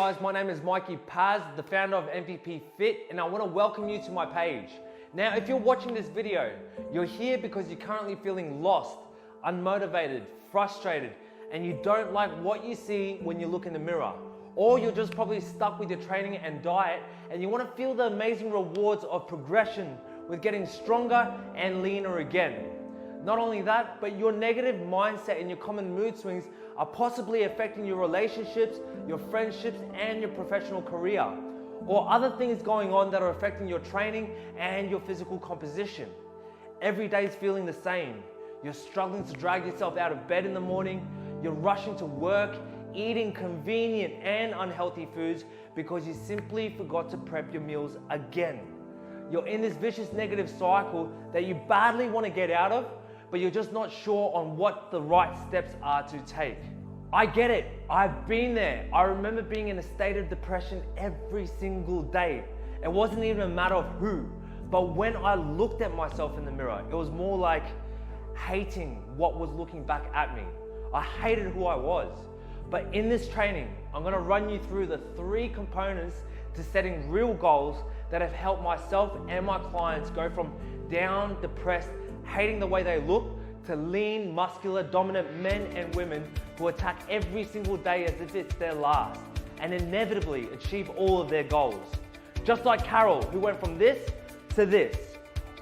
guys, my name is Mikey Paz, the founder of MVP Fit, and I want to welcome you to my page. Now, if you're watching this video, you're here because you're currently feeling lost, unmotivated, frustrated, and you don't like what you see when you look in the mirror. Or you're just probably stuck with your training and diet, and you want to feel the amazing rewards of progression with getting stronger and leaner again. Not only that, but your negative mindset and your common mood swings are possibly affecting your relationships, your friendships, and your professional career, or other things going on that are affecting your training and your physical composition. Every day is feeling the same. You're struggling to drag yourself out of bed in the morning. You're rushing to work, eating convenient and unhealthy foods because you simply forgot to prep your meals again. You're in this vicious negative cycle that you badly want to get out of, but you're just not sure on what the right steps are to take. I get it, I've been there. I remember being in a state of depression every single day. It wasn't even a matter of who, but when I looked at myself in the mirror, it was more like hating what was looking back at me. I hated who I was. But in this training, I'm gonna run you through the 3 components to setting real goals that have helped myself and my clients go from down, depressed, hating the way they look, to lean, muscular, dominant men and women who attack every single day as if it's their last, and inevitably achieve all of their goals. Just like Carol, who went from this to this,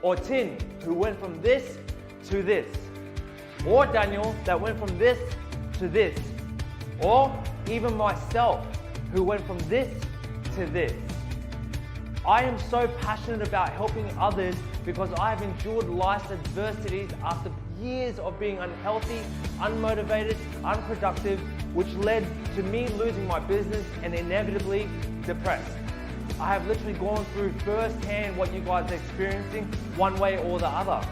or Tin, who went from this to this, or Daniel, that went from this to this, or even myself, who went from this to this. I am so passionate about helping others because I have endured life's adversities after years of being unhealthy, unmotivated, unproductive, which led to me losing my business and inevitably depressed. I have literally gone through firsthand what you guys are experiencing one way or the other.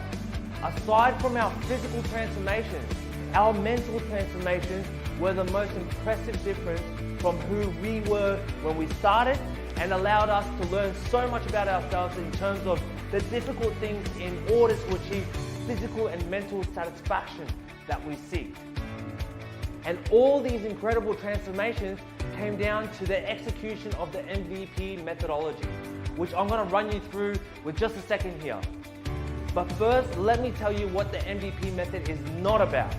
Aside from our physical transformations, our mental transformations were the most impressive difference from who we were when we started, and allowed us to learn so much about ourselves in terms of the difficult things in order to achieve physical and mental satisfaction that we seek. And all these incredible transformations came down to the execution of the MVP methodology, which I'm going to run you through with just a second here. But first, let me tell you what the MVP method is not about,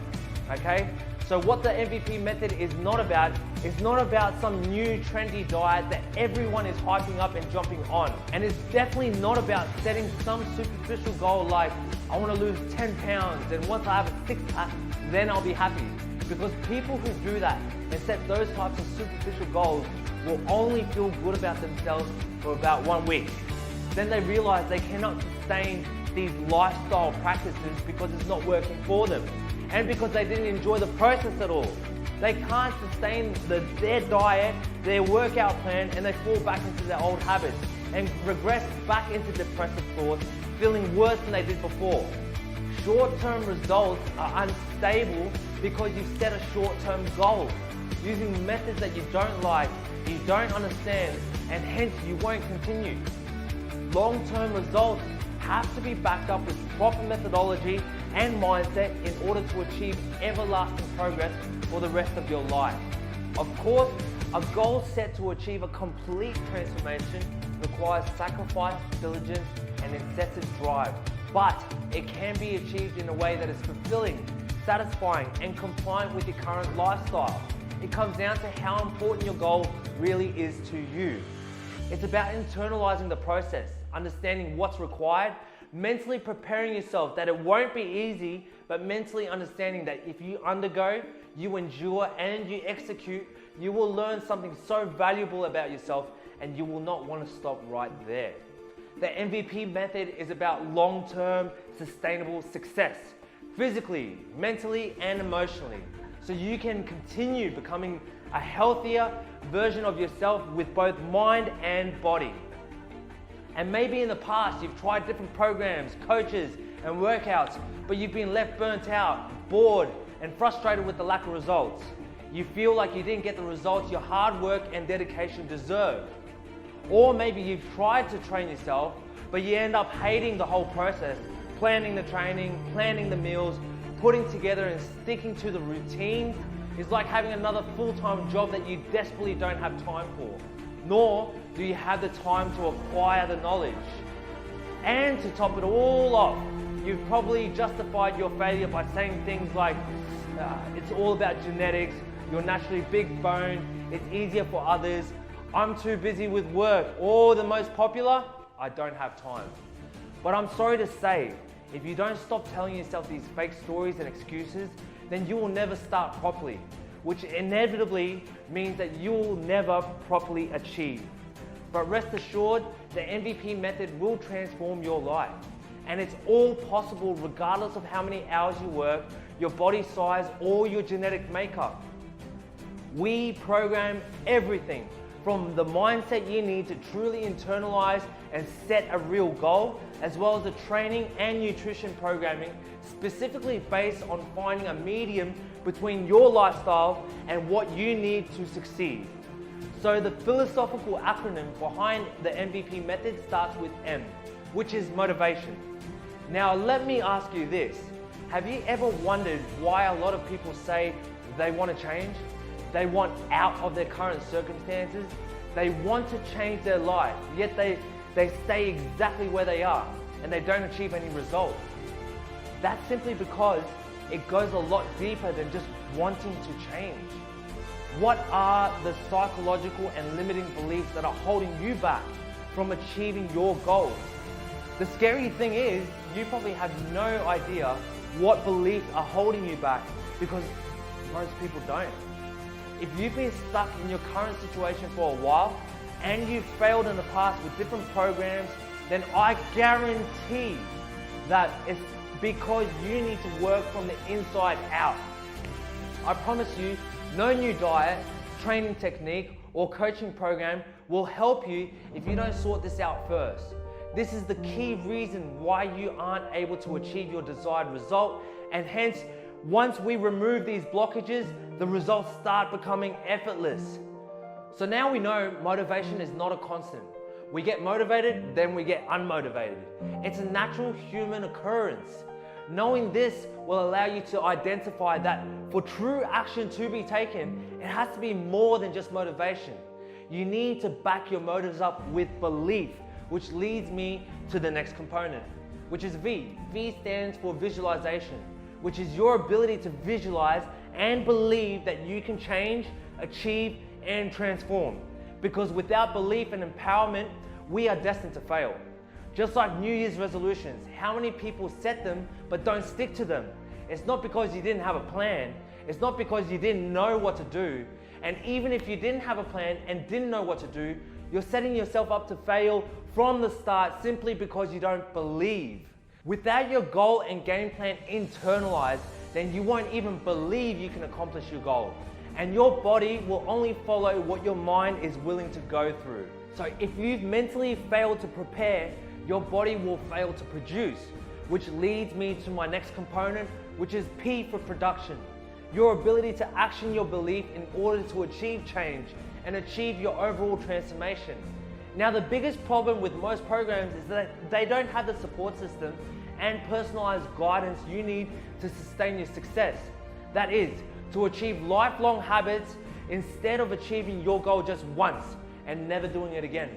okay? So what the MVP method is not about some new trendy diet that everyone is hyping up and jumping on. And it's definitely not about setting some superficial goal like, I want to lose 10 pounds and once I have a 6-pack, then I'll be happy. Because people who do that and set those types of superficial goals will only feel good about themselves for about 1 week. Then they realize they cannot sustain these lifestyle practices because it's not working for them. And because they didn't enjoy the process at all. They can't sustain their diet, their workout plan, and they fall back into their old habits and regress back into depressive thoughts, feeling worse than they did before. Short-term results are unstable because you've set a short-term goal, using methods that you don't like, you don't understand, and hence you won't continue. Long-term results have to be backed up with proper methodology and mindset in order to achieve everlasting progress for the rest of your life. Of course, a goal set to achieve a complete transformation requires sacrifice, diligence, and incessant drive, but it can be achieved in a way that is fulfilling, satisfying, and compliant with your current lifestyle. It comes down to how important your goal really is to you. It's about internalizing the process, understanding what's required, mentally preparing yourself that it won't be easy, but mentally understanding that if you undergo, you endure, and you execute, you will learn something so valuable about yourself and you will not want to stop right there. The MVP method is about long-term sustainable success, physically, mentally, and emotionally, so you can continue becoming a healthier version of yourself with both mind and body. And maybe in the past you've tried different programs, coaches, and workouts, but you've been left burnt out, bored, and frustrated with the lack of results. You feel like you didn't get the results your hard work and dedication deserved. Or maybe you've tried to train yourself, but you end up hating the whole process, planning the training, planning the meals, putting together and sticking to the routines, is like having another full-time job that you desperately don't have time for, nor do you have the time to acquire the knowledge. And to top it all off, you've probably justified your failure by saying things like, it's all about genetics, you're naturally big boned, it's easier for others, I'm too busy with work, or the most popular, I don't have time. But I'm sorry to say, if you don't stop telling yourself these fake stories and excuses, then you will never start properly, which inevitably means that you will never properly achieve. But rest assured, the MVP method will transform your life. And it's all possible regardless of how many hours you work, your body size, or your genetic makeup. We program everything from the mindset you need to truly internalize and set a real goal, as well as the training and nutrition programming specifically based on finding a medium between your lifestyle and what you need to succeed. So the philosophical acronym behind the MVP method starts with M, which is motivation. Now let me ask you this, have you ever wondered why a lot of people say they want to change? They want out of their current circumstances. They want to change their life, yet they stay exactly where they are and they don't achieve any results. That's simply because it goes a lot deeper than just wanting to change. What are the psychological and limiting beliefs that are holding you back from achieving your goals? The scary thing is, you probably have no idea what beliefs are holding you back because most people don't. If you've been stuck in your current situation for a while and you've failed in the past with different programs, then I guarantee that it's because you need to work from the inside out. I promise you, no new diet, training technique, or coaching program will help you if you don't sort this out first. This is the key reason why you aren't able to achieve your desired result, and hence, once we remove these blockages, the results start becoming effortless. So now we know motivation is not a constant. We get motivated, then we get unmotivated. It's a natural human occurrence. Knowing this will allow you to identify that for true action to be taken, it has to be more than just motivation. You need to back your motives up with belief, which leads me to the next component, which is V. V stands for visualization, which is your ability to visualize and believe that you can change, achieve, and transform. Because without belief and empowerment, we are destined to fail. Just like New Year's resolutions, how many people set them but don't stick to them? It's not because you didn't have a plan. It's not because you didn't know what to do. And even if you didn't have a plan and didn't know what to do, you're setting yourself up to fail from the start simply because you don't believe. Without your goal and game plan internalized, then you won't even believe you can accomplish your goal. And your body will only follow what your mind is willing to go through. So if you've mentally failed to prepare, your body will fail to produce, which leads me to my next component, which is P for production. Your ability to action your belief in order to achieve change and achieve your overall transformation. Now, the biggest problem with most programs is that they don't have the support system and personalized guidance you need to sustain your success. That is, to achieve lifelong habits instead of achieving your goal just once and never doing it again.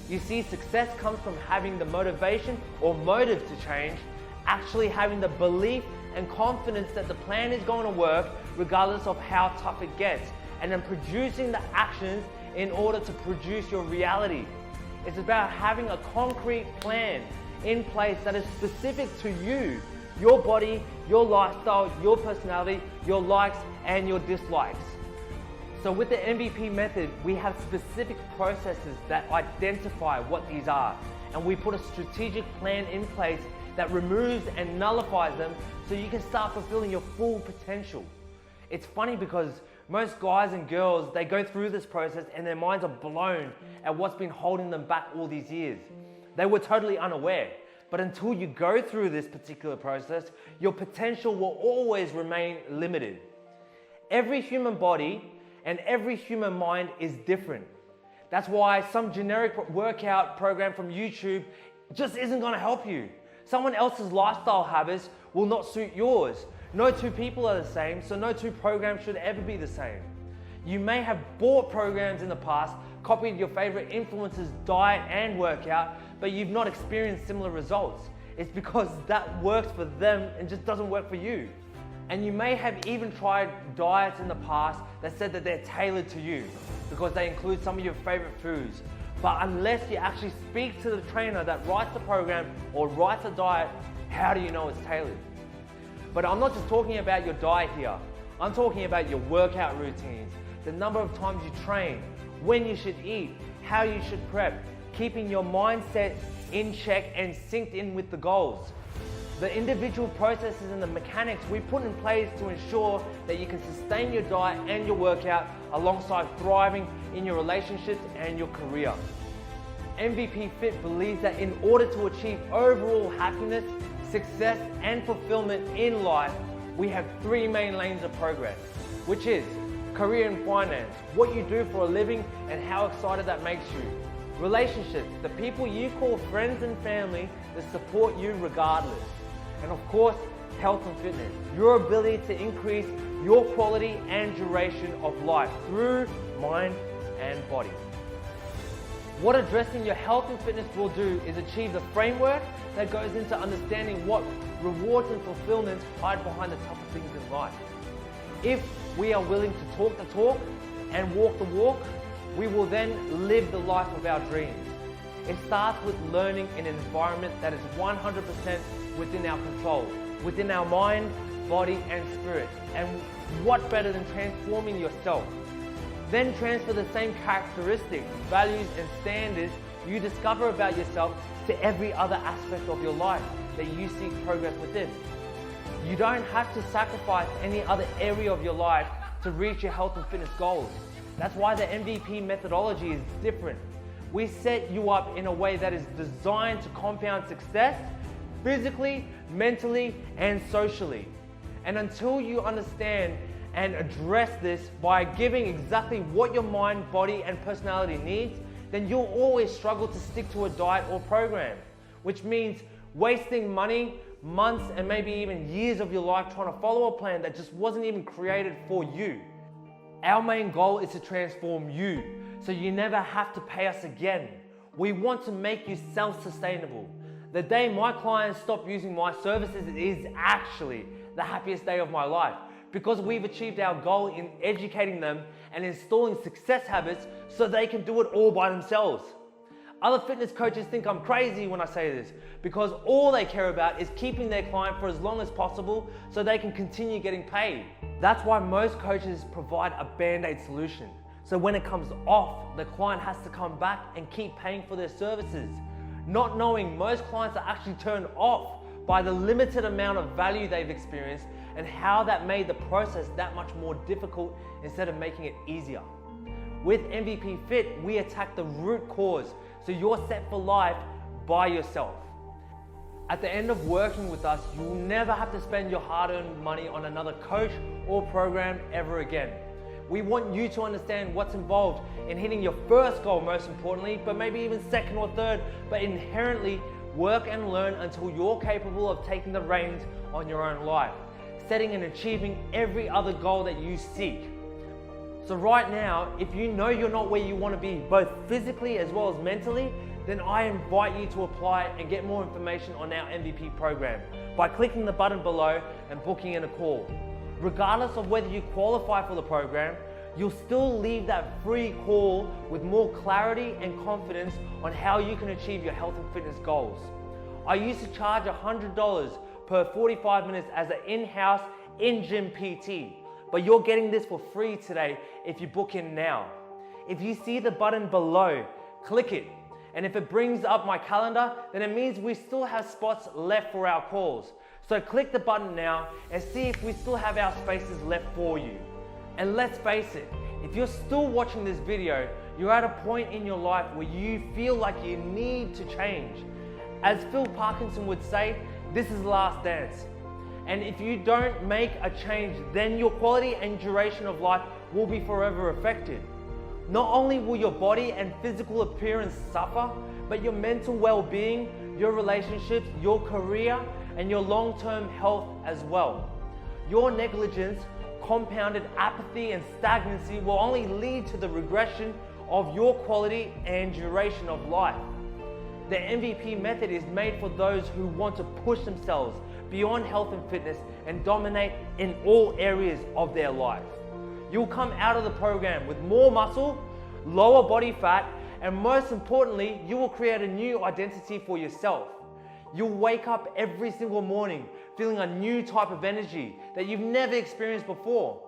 You see, success comes from having the motivation or motive to change, actually having the belief and confidence that the plan is going to work regardless of how tough it gets, and then producing the actions in order to produce your reality. It's about having a concrete plan in place that is specific to you, your body, your lifestyle, your personality, your likes and your dislikes. So with the MVP method, we have specific processes that identify what these are, and we put a strategic plan in place that removes and nullifies them so you can start fulfilling your full potential. It's funny because most guys and girls, they go through this process and their minds are blown at what's been holding them back all these years. They were totally unaware, but until you go through this particular process, your potential will always remain limited. Every human body and every human mind is different. That's why some generic workout program from YouTube just isn't gonna help you. Someone else's lifestyle habits will not suit yours. No two people are the same, so no two programs should ever be the same. You may have bought programs in the past, copied your favorite influencers' diet and workout, but you've not experienced similar results. It's because that works for them and just doesn't work for you. And you may have even tried diets in the past that said that they're tailored to you because they include some of your favorite foods. But unless you actually speak to the trainer that writes the program or writes a diet, how do you know it's tailored? But I'm not just talking about your diet here. I'm talking about your workout routines, the number of times you train, when you should eat, how you should prep, keeping your mindset in check and synced in with the goals. The individual processes and the mechanics we put in place to ensure that you can sustain your diet and your workout alongside thriving in your relationships and your career. MVP Fit believes that in order to achieve overall happiness, success, and fulfillment in life, we have three main lanes of progress, which is career and finance, what you do for a living and how excited that makes you. Relationships, the people you call friends and family that support you regardless. And of course, health and fitness, your ability to increase your quality and duration of life through mind and body. What addressing your health and fitness will do is achieve the framework that goes into understanding what rewards and fulfillments hide behind the tougher things in life. If we are willing to talk the talk and walk the walk, we will then live the life of our dreams. It starts with learning in an environment that is 100% within our control, within our mind, body, and spirit. And what better than transforming yourself? Then transfer the same characteristics, values, and standards you discover about yourself to every other aspect of your life that you seek progress within. You don't have to sacrifice any other area of your life to reach your health and fitness goals. That's why the MVP methodology is different. We set you up in a way that is designed to compound success physically, mentally, and socially. And until you understand and address this by giving exactly what your mind, body, and personality needs, then you'll always struggle to stick to a diet or program, which means wasting money, months, and maybe even years of your life trying to follow a plan that just wasn't even created for you. Our main goal is to transform you, so you never have to pay us again. We want to make you self-sustainable. The day my clients stop using my services is actually the happiest day of my life, because we've achieved our goal in educating them and installing success habits so they can do it all by themselves. Other fitness coaches think I'm crazy when I say this, because all they care about is keeping their client for as long as possible so they can continue getting paid. That's why most coaches provide a band-aid solution. So when it comes off, the client has to come back and keep paying for their services, not knowing most clients are actually turned off by the limited amount of value they've experienced and how that made the process that much more difficult instead of making it easier. With MVP Fit, we attack the root cause, so you're set for life by yourself. At the end of working with us, you will never have to spend your hard-earned money on another coach or program ever again. We want you to understand what's involved in hitting your first goal, most importantly, but maybe even second or third, but inherently work and learn until you're capable of taking the reins on your own life, setting and achieving every other goal that you seek. So right now, if you know you're not where you want to be, both physically as well as mentally, then I invite you to apply and get more information on our MVP program by clicking the button below and booking in a call. Regardless of whether you qualify for the program, you'll still leave that free call with more clarity and confidence on how you can achieve your health and fitness goals. I used to charge $100 per 45 minutes as an in-house, in-gym PT, but you're getting this for free today if you book in now. If you see the button below, click it. And if it brings up my calendar, then it means we still have spots left for our calls. So click the button now and see if we still have our spaces left for you. And let's face it, if you're still watching this video, you're at a point in your life where you feel like you need to change. As Phil Parkinson would say, this is the last dance. And if you don't make a change, then your quality and duration of life will be forever affected. Not only will your body and physical appearance suffer, but your mental well-being, your relationships, your career, and your long-term health as well. Your negligence, compounded apathy and stagnancy will only lead to the regression of your quality and duration of life. The MVP method is made for those who want to push themselves beyond health and fitness and dominate in all areas of their life. You'll come out of the program with more muscle, lower body fat, and most importantly, you will create a new identity for yourself. You'll wake up every single morning feeling a new type of energy that you've never experienced before.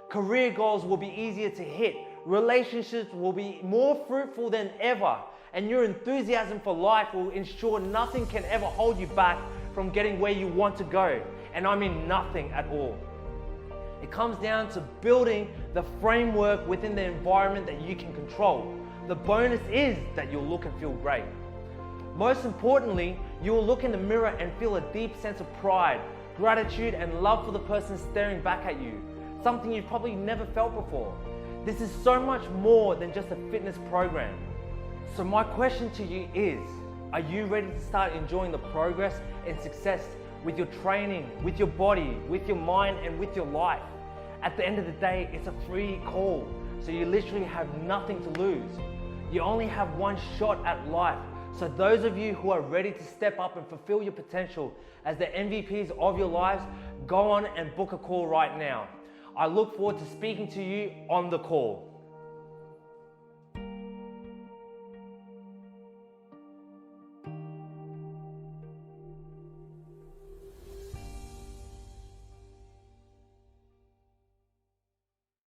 Career goals will be easier to hit, relationships will be more fruitful than ever, and your enthusiasm for life will ensure nothing can ever hold you back from getting where you want to go. And I mean nothing at all. It comes down to building the framework within the environment that you can control. The bonus is that you'll look and feel great. Most importantly, you will look in the mirror and feel a deep sense of pride, gratitude, and love for the person staring back at you, something you've probably never felt before. This is so much more than just a fitness program. So my question to you is, are you ready to start enjoying the progress and success with your training, with your body, with your mind, and with your life? At the end of the day, it's a free call, so you literally have nothing to lose. You only have one shot at life. So those of you who are ready to step up and fulfill your potential as the MVPs of your lives, go on and book a call right now. I look forward to speaking to you on the call.